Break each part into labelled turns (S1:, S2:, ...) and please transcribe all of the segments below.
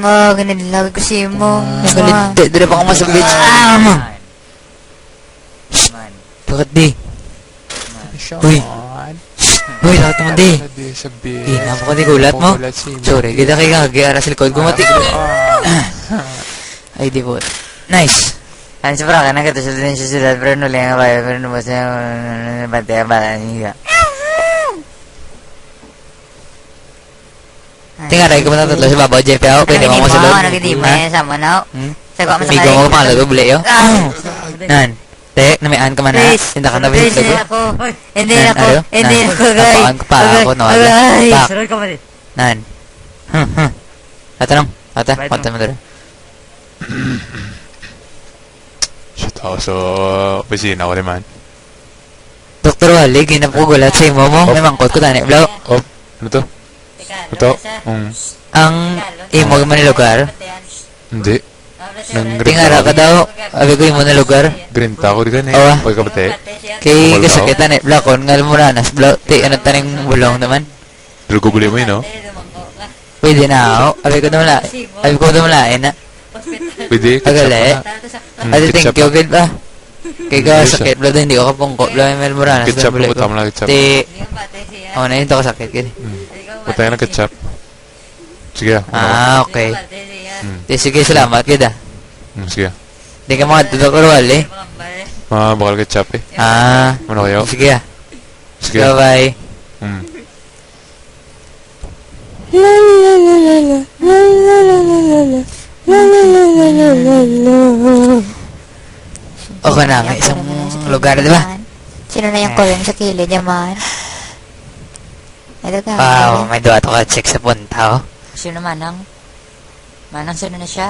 S1: nga, ganilagay ko siya mo.
S2: Nagalit, dali pa ka masabit. Bakit di? Uy. Uy, lakot naman di. Di, napaka di gulat mo. Sorry, kita kayo nga, gaya sa likod ko mati. Ay, di po. Nice.
S1: Ano siya parang nagkatusul din siya sila, pero nuling nga kayo, pero nubos niya, bataya ba, niya.
S2: Tingnan, ko mo natatlo sa babaw, Jeff, ako, pwede mo sa loob.
S1: Nagdi mo, sama na. Sago mo sa
S2: Migo mo pang lalo, buli, yo. Nan. Tek, namayaan ka man na. Hindi ka na bisit ko.
S1: Hindi ako, guys.
S2: Napaan ko para ako, no? Pak. Nan. Tanong. Ata, mo doon.
S3: Shit ako sa opisina ko naman.
S2: Dr. Wally, ginapugulat sa imo mo. May mangkot ko tani. Blau.
S3: Oh, ano to? Ito?
S2: Ang imo mo na lugar?
S3: Hindi.
S2: Tingara ka daw. Abi ko imo na lugar.
S3: Grinta ko di ka na
S2: Awa.
S3: pagkabate.
S2: Kay kasakitan eh. Blakon, ngal mo ranas. Blau. Ti, ano taning bulong naman?
S3: Pero gubuli mo yun, no?
S2: Pwede na ako. Abi ko dumalain na.
S3: Pwede,
S2: Agali. Ate, thank you, Bill ba? Kaya ka
S3: Yes,
S2: sakit, Blau, hindi ko kapungko. Blau, may muranas.
S3: ketchup mo, tama lang ketchup.
S2: Ti, ako na yun, ito ko sakit. Gini.
S3: Patay na ketchup. Sige,
S2: Okay. Ti, sige, salamat, kita.
S3: Sige.
S2: Hindi ka mga Dr. Wally.
S3: Bakal ketchup eh. Ano kayo?
S2: Sige ah.
S3: Sige.
S2: Bye-bye. Okay na, may isang lugar, di ba?
S1: Sino na yung Korean sa kilid niya, man? Ito ka.
S2: Wow, may doa to ka check sa punta, oh.
S1: Sino manang? Manang sino na siya?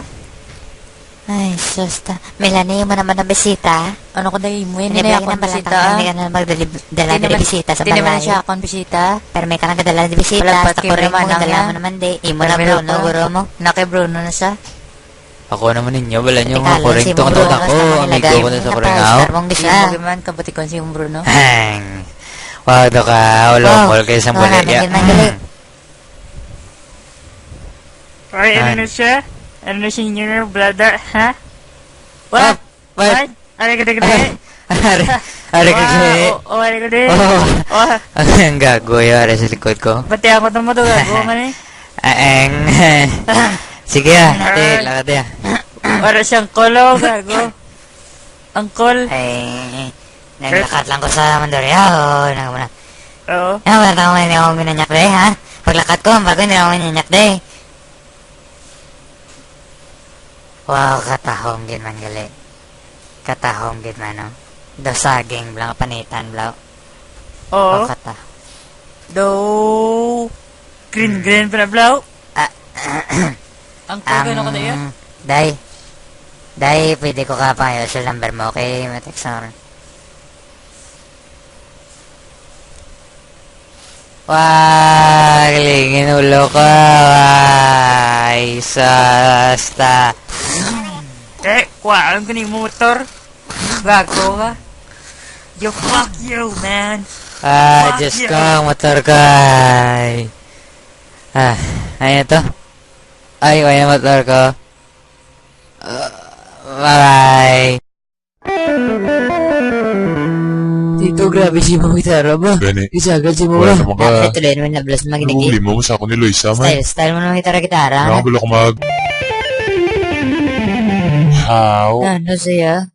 S1: Ay, susta. Melanie, mo naman ang bisita. Ano ko dahil mo yun? Hindi ako ang bisita. Hindi ka na magdala ng bisita sa balay. Hindi naman siya ako ang bisita. Pero may ka nang gadala ng bisita. Sa Korean mo, dala mo naman di. Imo na Bruno, guro mo. Naki Bruno na siya.
S2: Ako naman ninyo, wala nyo mga koreng tong tawag ako. Amigo ko na sa koreng ako.
S1: Hindi mo gaman, kabutikon si Bruno.
S2: Hang. Wag daw ka, ulongol kayo sa muli.
S4: Ay, ano na siya? Ano na siya your brother, ha? What?
S2: What?
S4: Are ka dagdag?
S2: Are ka dagdag?
S4: Oh, are ka dagdag?
S2: Oh. Ang gago yun, are sa likod ko.
S4: Pati ako itong mo ito, gago man eh.
S2: Aeng. Sige ah, ate, lakad ya.
S4: Para siyang kolo, gago. Ang kol.
S1: Ay, naglakat lang ko sa Mandaluyong.
S4: Oo.
S1: Wala ka naman ako minanyak de, ha? Paglakat ko, bago hindi ako minanyak de. Wow, katahong gin man gali. Katahong gin man, no? Do saging, blang panitan, blaw.
S4: Oo.
S1: Oh, kata.
S4: Do. Green pa na blaw. Ang kol, gano'n ka na yan?
S1: Day, pwede ko kapayo sa number mo, okay? Matext ako. Lingin ulo ko. Ay, sasta.
S4: Kuhaan ko na yung motor. Gago ka. Yo, fuck you, man.
S2: Diyos ko, motor kay. Ayan to. Ay, ayan motor ko. Bye-bye. Tito, grabe si Mami Tara ba?
S3: Gani.
S2: Isagal si
S3: Wala
S2: Mama.
S3: naman ka.
S1: Tuloy naman na blast
S3: Ano
S1: maginig.
S3: huli mo sa ako ni Loisa, man?
S1: Style mo naman gitara-gitara.
S3: Nakabalo ko mag... How?
S1: Ano siya?